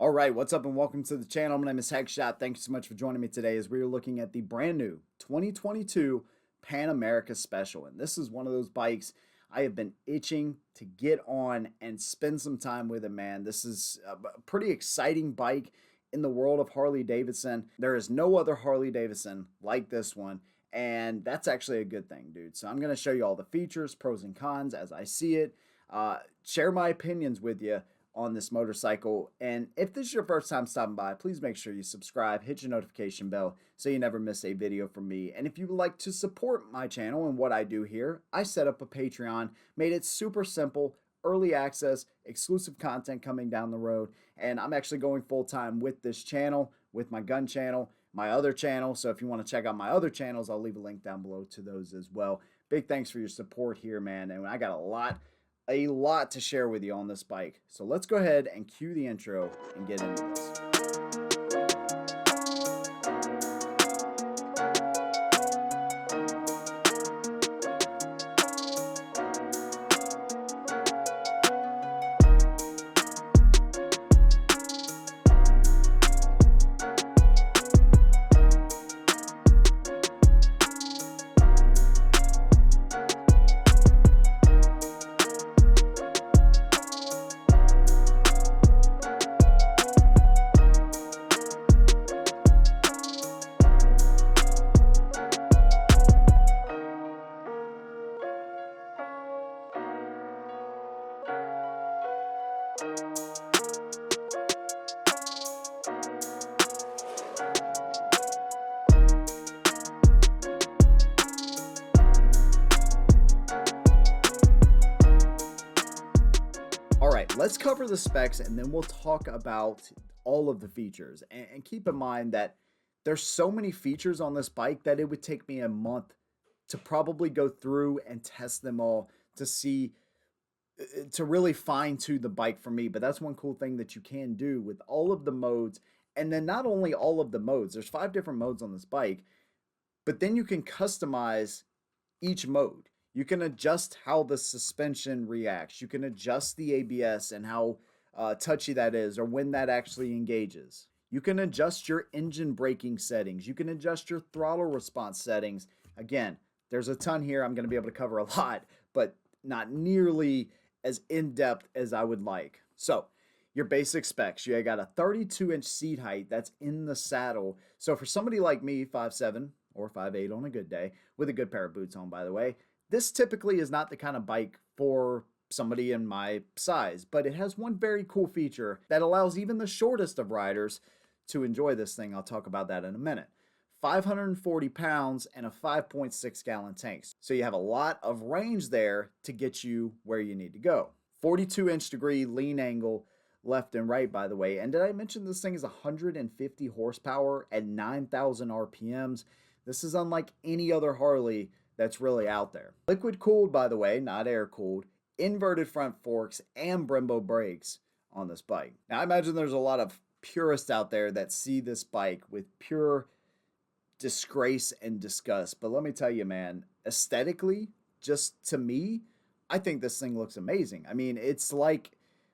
All right, what's up and welcome to the channel. My name is Headshot. Thank you so much for joining me today as we are looking at the brand new 2022 Pan America Special. And this is one of those bikes I have been itching to get on and spend some time with it, man. This is a pretty exciting bike in the world of Harley Davidson. There is no other Harley Davidson like this one, and that's actually a good thing, dude. So I'm going to show you all the features, pros and cons as I see it, share my opinions with you on this motorcycle. And if this is your first time stopping by, please make sure you subscribe, hit your notification bell so you never miss a video from me. And if you would like to support my channel and what I do here, I set up a Patreon, made it super simple, early access, exclusive content coming down the road. And I'm actually going full time with this channel, with my gun channel, my other channel. So if you want to check out my other channels, I'll leave a link down below to those as well. Big thanks for your support here, man. And I got a lot to share with you on this bike. So let's go ahead and cue the intro and get into this. Let's cover the specs and then we'll talk about all of the features. And keep in mind that there's so many features on this bike that it would take me a month to probably go through and test them all to see, to really fine tune the bike for me. But that's one cool thing that you can do with all of the modes. And then not only all of the modes, there's 5 different modes on this bike, but then you can customize each mode. You can adjust how the suspension reacts. You can adjust the ABS and how touchy that is or when that actually engages. You can adjust your engine braking settings. You can adjust your throttle response settings. Again, there's a ton here. I'm going to be able to cover a lot, but not nearly as in-depth as I would like. So, your basic specs. You got a 32-inch seat height that's in the saddle. So for somebody like me, 5'7", or 5'8" on a good day, with a good pair of boots on, by the way, this typically is not the kind of bike for somebody in my size, but it has one very cool feature that allows even the shortest of riders to enjoy this thing. I'll talk about that in a minute. 540 pounds and a 5.6 gallon tank. So you have a lot of range there to get you where you need to go. 42-inch degree lean angle left and right, by the way. And did I mention this thing is 150 horsepower at 9,000 RPMs? This is unlike any other Harley that's really out there. Liquid cooled, by the way, not air cooled, inverted front forks, and Brembo brakes on this bike. Now, I imagine there's a lot of purists out there that see this bike with pure disgrace and disgust. But let me tell you, man, aesthetically, just to me, I think this thing looks amazing. I mean, it's like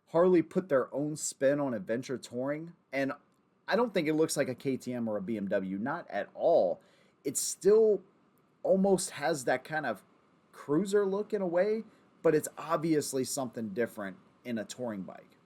Harley put their own spin on adventure touring, and I don't think it looks like a KTM or a BMW, not at all. It's still almost has that kind of cruiser look in a way, but it's obviously something different in a touring bike.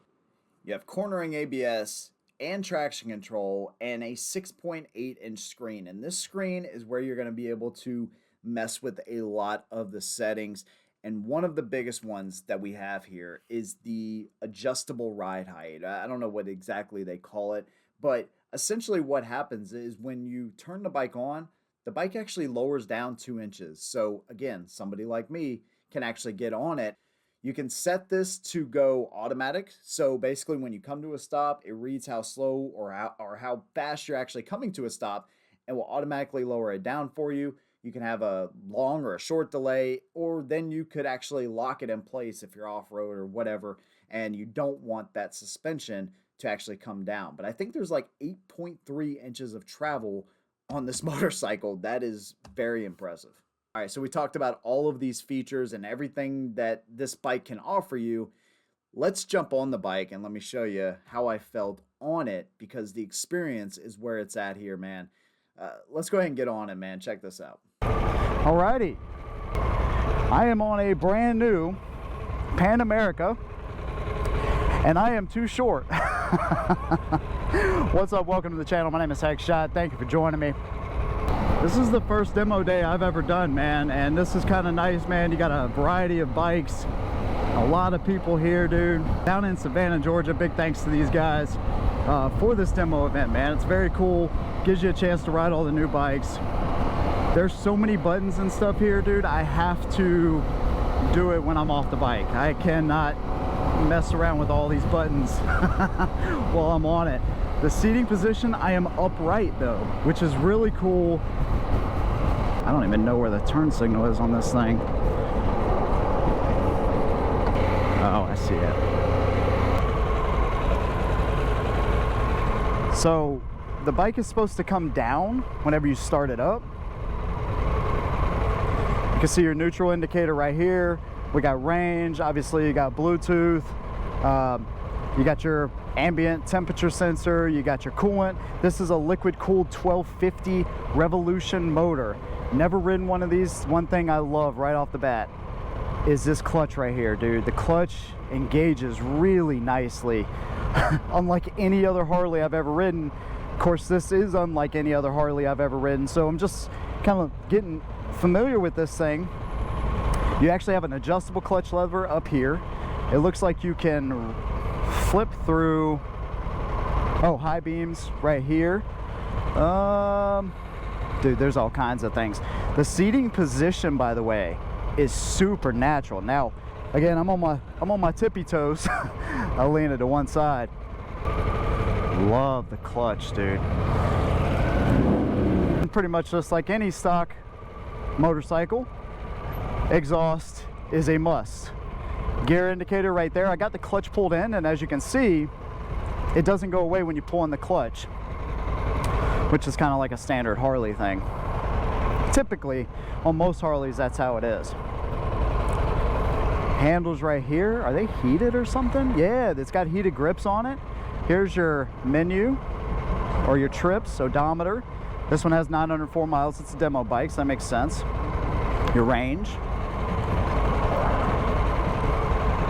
You have cornering ABS and traction control and a 6.8-inch screen. And this screen is where you're going to be able to mess with a lot of the settings. And one of the biggest ones that we have here is the adjustable ride height. I don't know what exactly they call it, but essentially what happens is when you turn the bike on, the bike actually lowers down 2 inches. So again, somebody like me can actually get on it. You can set this to go automatic. So basically when you come to a stop, it reads how slow or how fast you're actually coming to a stop and will automatically lower it down for you. You can have a long or a short delay, or then you could actually lock it in place if you're off-road or whatever, and you don't want that suspension to actually come down. But I think there's like 8.3 inches of travel on this motorcycle. That is very impressive. All right, so we talked about all of these features and everything that this bike can offer you. Let's jump on the bike and let me show you how I felt on it because the experience is where it's at here, man. Let's go ahead and get on it, man. Check this out. Alrighty. I am on a brand new Pan America, and I am too short. What's up? Welcome to the channel. My name is Heckshot. Thank you for joining me. This is the first demo day I've ever done, man, and this is kind of nice, man. You got a variety of bikes, a lot of people here, dude. Down in Savannah, Georgia. Big thanks to these guys for this demo event, man. It's very cool. Gives you a chance to ride all the new bikes. There's so many buttons and stuff here, dude. I have to do it when I'm off the bike. I cannot mess around with all these buttons while I'm on it. The seating position, I am upright though, which is really cool. I don't even know where the turn signal is on this thing. Oh, I see it. So the bike is supposed to come down whenever you start it up. You can see your neutral indicator right here. We got range, obviously you got Bluetooth, you got your ambient temperature sensor, you got your coolant. This is a liquid cooled 1250 Revolution motor. Never ridden one of these. One thing I love right off the bat is this clutch right here, dude. The clutch engages really nicely. Unlike any other Harley I've ever ridden. Of course, this is unlike any other Harley I've ever ridden, so I'm just kind of getting familiar with this thing. You actually have an adjustable clutch lever up here. It looks like you can flip through, high beams right here. Dude, there's all kinds of things. The seating position, by the way, is super natural. Now, again, I'm on my tippy toes. I'll lean it to one side. Love the clutch, dude. Pretty much just like any stock motorcycle, exhaust is a must. Gear indicator right there. I got the clutch pulled in, and as you can see, it doesn't go away when you pull in the clutch, which is kind of like a standard Harley thing. Typically, on most Harleys, that's how it is. Handles right here. Are they heated or something? Yeah, it's got heated grips on it. Here's your menu, or your trips, odometer. This one has 904 miles. It's a demo bike, so that makes sense. Your range.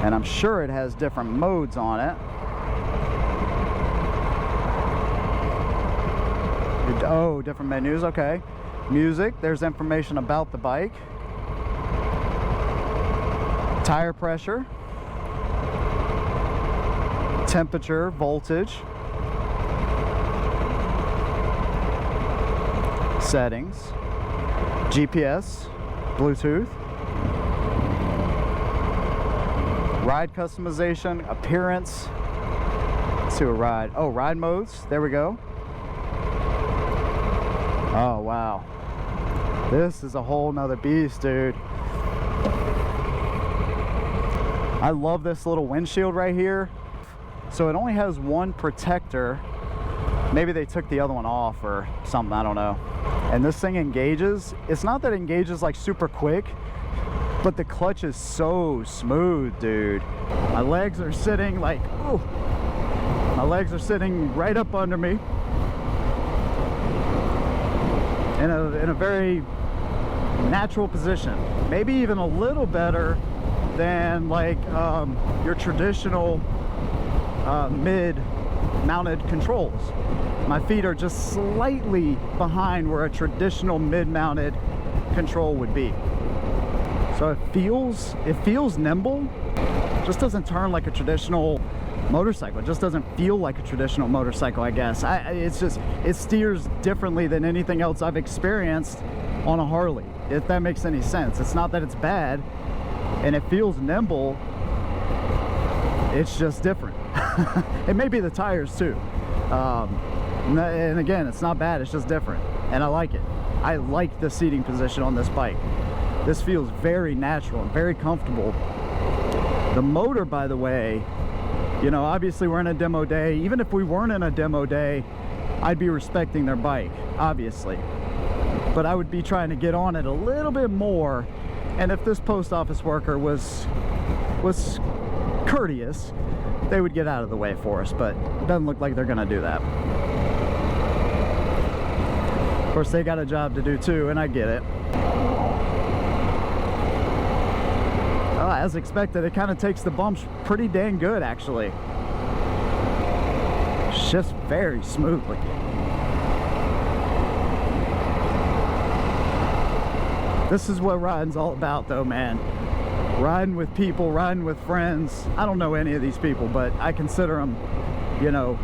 And I'm sure it has different modes on it. Oh, different menus, okay. Music, there's information about the bike. Tire pressure. Temperature, voltage. Settings. GPS, Bluetooth. Ride customization, appearance. Let's do a ride. Oh, ride modes. There we go. Oh, wow. This is a whole nother beast, dude. I love this little windshield right here. So it only has one protector. Maybe they took the other one off or something, I don't know. And this thing engages. It's not that it engages like super quick, but the clutch is so smooth, dude. My legs are sitting like, ooh. My legs are sitting right up under me in a very natural position. Maybe even a little better than like your traditional mid-mounted controls. My feet are just slightly behind where a traditional mid-mounted control would be. So it feels nimble. Just doesn't turn like a traditional motorcycle. It just doesn't feel like a traditional motorcycle, I guess. It steers differently than anything else I've experienced on a Harley, if that makes any sense. It's not that it's bad, and it feels nimble. It's just different. It may be the tires too. And again, it's not bad, it's just different. And I like it. I like the seating position on this bike. This feels very natural and very comfortable. The motor, by the way, you know, obviously we're in a demo day. Even if we weren't in a demo day, I'd be respecting their bike, obviously. But I would be trying to get on it a little bit more. And if this post office worker was courteous, they would get out of the way for us, but it doesn't look like they're gonna do that. Of course, they got a job to do too, and I get it. As expected, it kind of takes the bumps pretty dang good, actually. Shifts very smoothly. This is what riding's all about, though, man. Riding with people, riding with friends. I don't know any of these people, but I consider them, you know,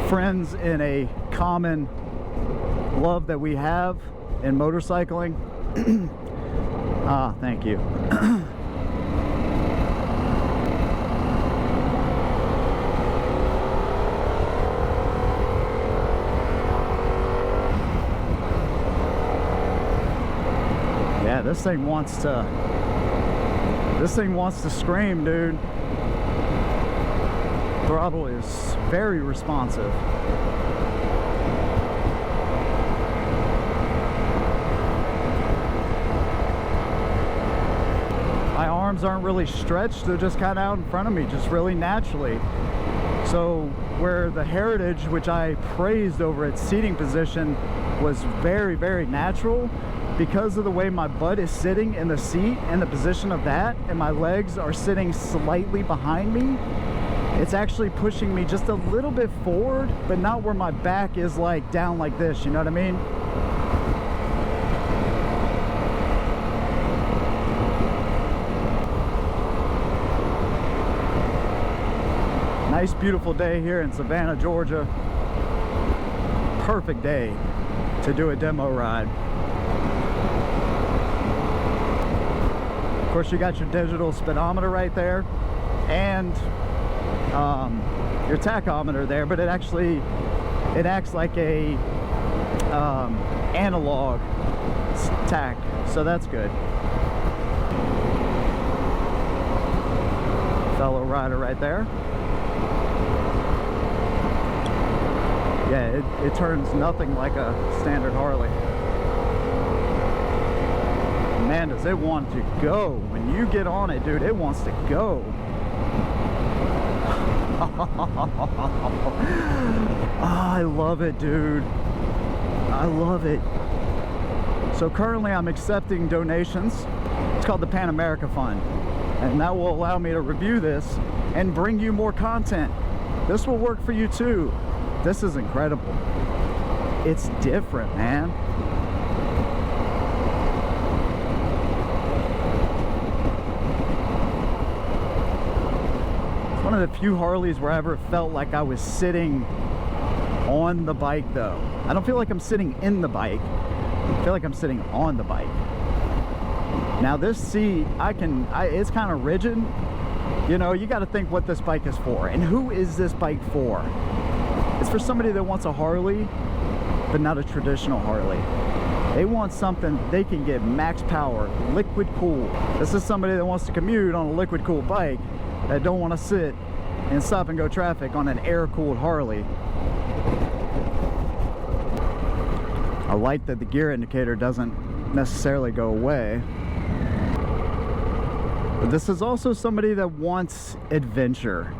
friends in a common love that we have in motorcycling. Thank you. Yeah, this thing wants to scream, dude. Throttle is very responsive. My arms aren't really stretched, they're just kind of out in front of me, just really naturally. So where the Heritage, which I praised over its seating position, was very, very natural, because of the way my butt is sitting in the seat and the position of that, and my legs are sitting slightly behind me, it's actually pushing me just a little bit forward, but not where my back is like down like this, you know what I mean? Nice, beautiful day here in Savannah, Georgia. Perfect day to do a demo ride. Of course, you got your digital speedometer right there, and your tachometer there, but it acts like a analog tach, so that's good. Fellow rider right there. Yeah, it turns nothing like a standard Harley. Man, does it want to go. When you get on it, dude, it wants to go. Oh, I love it, dude. I love it. So currently I'm accepting donations. It's called the Pan America Fund, and that will allow me to review this and bring you more content. This will work for you too. This is incredible. It's different, man. It's one of the few Harleys where I ever felt like I was sitting on the bike, though. I don't feel like I'm sitting in the bike. I feel like I'm sitting on the bike. Now this seat, it's kind of rigid. You know, you got to think what this bike is for. And who is this bike for? It's for somebody that wants a Harley, but not a traditional Harley. They want something they can get max power, liquid cool. This is somebody that wants to commute on a liquid cooled bike, that don't want to sit in stop and go traffic on an air cooled Harley. I like that the gear indicator doesn't necessarily go away. But this is also somebody that wants adventure.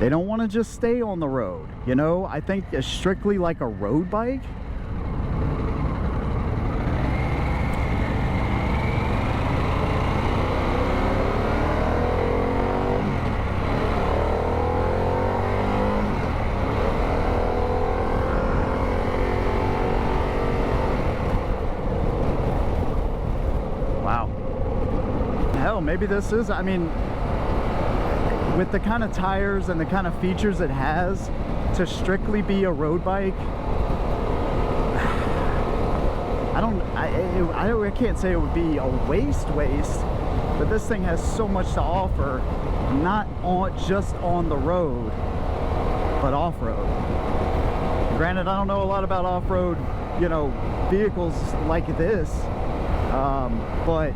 They don't want to just stay on the road. You know, I think it's strictly like a road bike. Wow. Hell, maybe this is, I mean, with the kind of tires and the kind of features it has, to strictly be a road bike, I can't say it would be a waste, but this thing has so much to offer, not just on the road, but off-road. Granted, I don't know a lot about off-road, you know, vehicles like this, but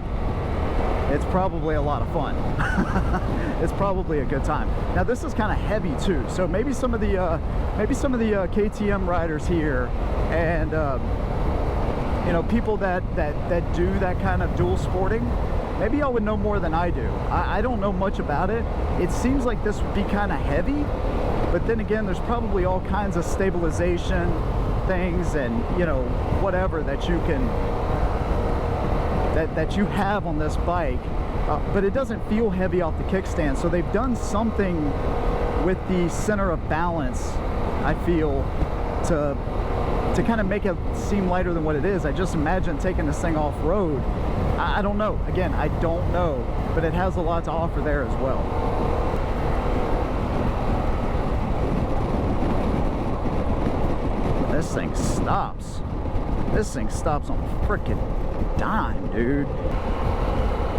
it's probably a lot of fun. It's probably a good time. Now this is kind of heavy too, so maybe some of the KTM riders here, and you know, people that do that kind of dual sporting, Maybe y'all would know more than I do. I don't know much about it. It seems like this would be kind of heavy, but then again, there's probably all kinds of stabilization things and, you know, whatever that you can, that you have on this bike. But it doesn't feel heavy off the kickstand, so they've done something with the center of balance, I feel, to kind of make it seem lighter than what it is. I just imagine taking this thing off-road. I don't know. Again, I don't know, but it has a lot to offer there as well. This thing stops. This thing stops on a freaking dime, dude.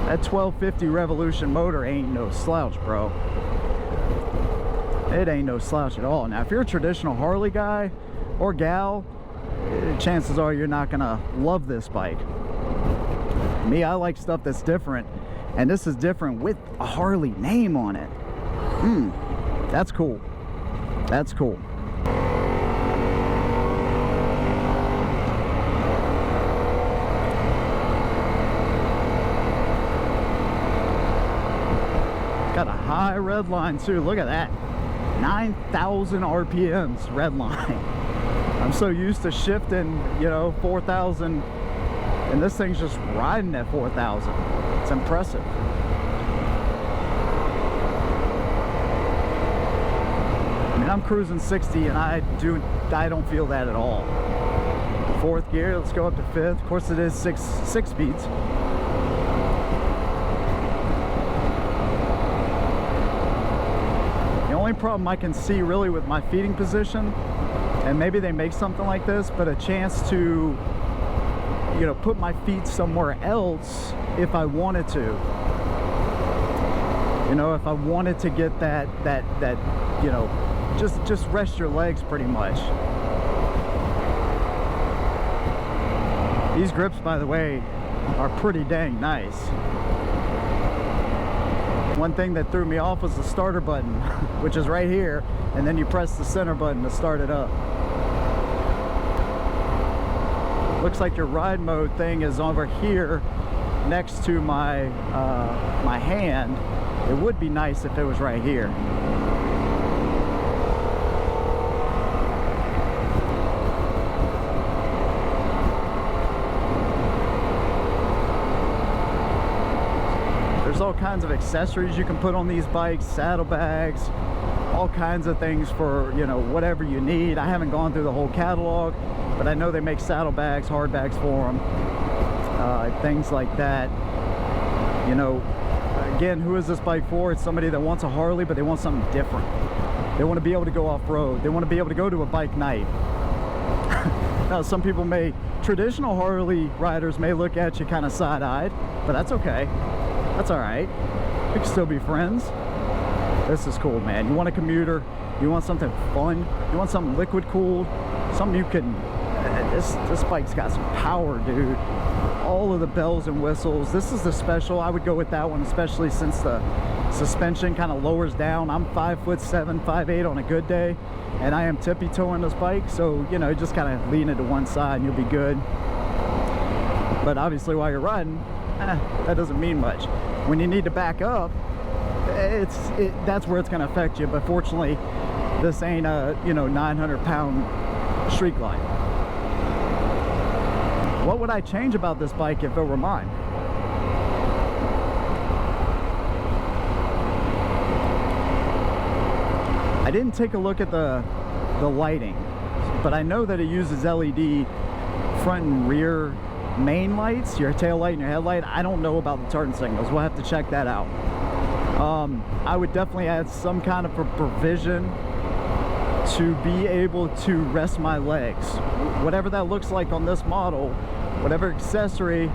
That 1250 Revolution motor ain't no slouch, bro. It ain't no slouch at all. Now, if you're a traditional Harley guy or gal, chances are you're not gonna love this bike. Me, I like stuff that's different, and this is different with a Harley name on it. That's cool. That's cool. Got a high red line too. Look at that. 9,000 RPMs red line. I'm so used to shifting, you know, 4,000, and this thing's just riding at 4,000. It's impressive. I mean, I'm cruising 60 and I don't feel that at all. Fourth gear, let's go up to fifth. Of course it is six speeds. The only problem I can see really with my feeding position, and maybe they make something like this, but a chance to, you know, put my feet somewhere else if I wanted to. You know, if I wanted to get that, you know, just rest your legs pretty much. These grips, by the way, are pretty dang nice. One thing that threw me off was the starter button, which is right here, and then you press the center button to start it up. Looks like your ride mode thing is over here next to my my hand. It would be nice if it was right here. There's all kinds of accessories you can put on these bikes, saddlebags, all kinds of things for, you know, whatever you need. I haven't gone through the whole catalog, but I know they make saddlebags, hard bags for them, things like that. You know, again, who is this bike for? It's somebody that wants a Harley, but they want something different. They want to be able to go off-road. They want to be able to go to a bike night. Now, some people traditional Harley riders may look at you kind of side-eyed, but that's okay. That's all right. We can still be friends. This is cool, man. You want a commuter, you want something fun, you want something liquid cooled, something you can, this bike's got some power, dude. All of the bells and whistles. This is the special. I would go with that one, especially since the suspension kind of lowers down. I'm 5'7", 5'8" on a good day, and I am tippy-toeing this bike, so, you know, just kind of lean it to one side and you'll be good. But obviously while you're riding, that doesn't mean much. When you need to back up, that's where it's going to affect you. But fortunately, this ain't a, you know, 900-pound street glide. What would I change about this bike if it were mine? I didn't take a look at the lighting, but I know that it uses LED front and rear main lights, your tail light and your headlight. I don't know about the turn signals. We'll have to check that out. I would definitely add some kind of a provision to be able to rest my legs. Whatever that looks like on this model, whatever accessory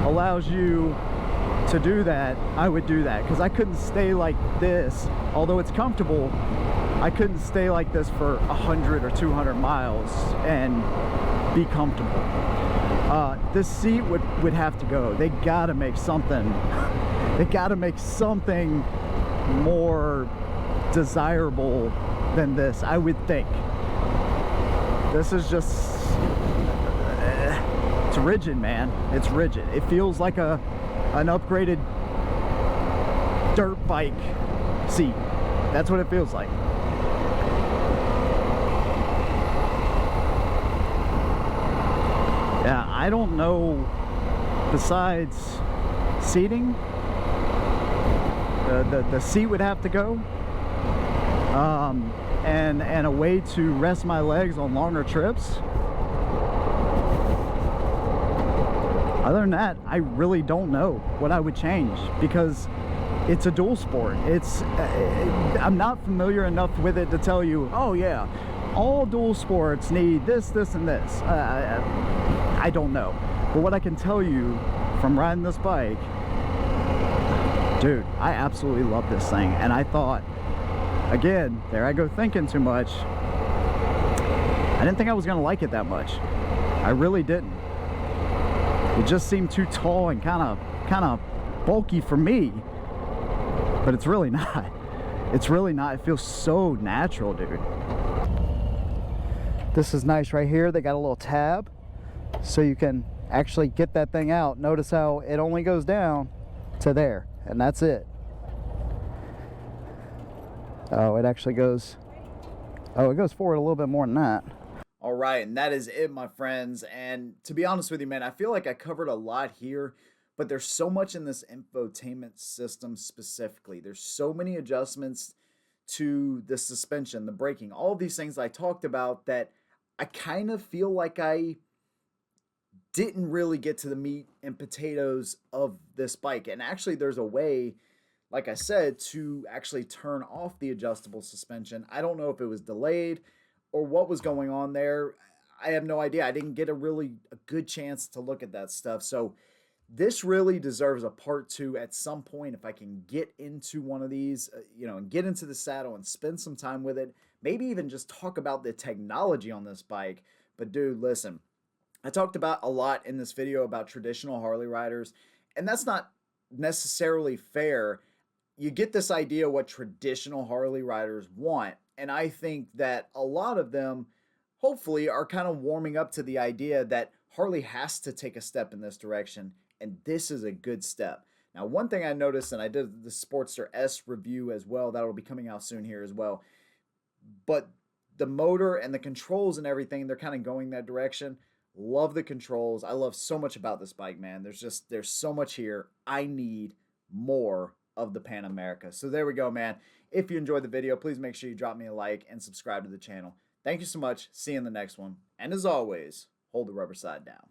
allows you to do that, I would do that, because I couldn't stay like this. Although it's comfortable, I couldn't stay like this for 100 or 200 miles and be comfortable. This seat would have to go. They gotta make something. They gotta make something more desirable than this, I would think. This is just, it's rigid, man. It's rigid. It feels like a an upgraded dirt bike seat. That's what it feels like. Yeah, I don't know, besides seating, the seat would have to go, and a way to rest my legs on longer trips. Other than that, I really don't know what I would change, because it's a dual sport. I'm not familiar enough with it to tell you, oh yeah, all dual sports need this, this, and this. I don't know. But what I can tell you from riding this bike, dude, I absolutely love this thing. And I thought, again, there I go thinking too much. I didn't think I was gonna like it that much. I really didn't. It just seemed too tall and kind of bulky for me. But it's really not. It's really not. It feels so natural, dude. This is nice right here. They got a little tab so you can actually get that thing out. Notice how it only goes down to there, and that's it. Oh, it actually goes, oh, it goes forward a little bit more than that. All right, and that is it, my friends. And to be honest with you, man, I feel like I covered a lot here, but there's so much in this infotainment system specifically. There's so many adjustments to the suspension, the braking, all of these things I talked about that I kind of feel like I didn't really get to the meat and potatoes of this bike. And actually, there's a way, like I said, to actually turn off the adjustable suspension. I don't know if it was delayed or what was going on there. I have no idea. I didn't get a good chance to look at that stuff. So this really deserves a part 2 at some point. If I can get into one of these, and get into the saddle and spend some time with it, maybe even just talk about the technology on this bike. But dude, listen, I talked about a lot in this video about traditional Harley riders, and that's not necessarily fair. You get this idea what traditional Harley riders want, and I think that a lot of them hopefully are kind of warming up to the idea that Harley has to take a step in this direction, and this is a good step. Now, one thing I noticed, and I did the Sportster S review as well, that'll be coming out soon here as well, but the motor and the controls and everything, they're kind of going that direction. Love the controls. I love so much about this bike, man. There's so much here. I need more of the Pan America. So there we go, man. If you enjoyed the video, please make sure you drop me a like and subscribe to the channel. Thank you so much. See you in the next one. And as always, hold the rubber side down.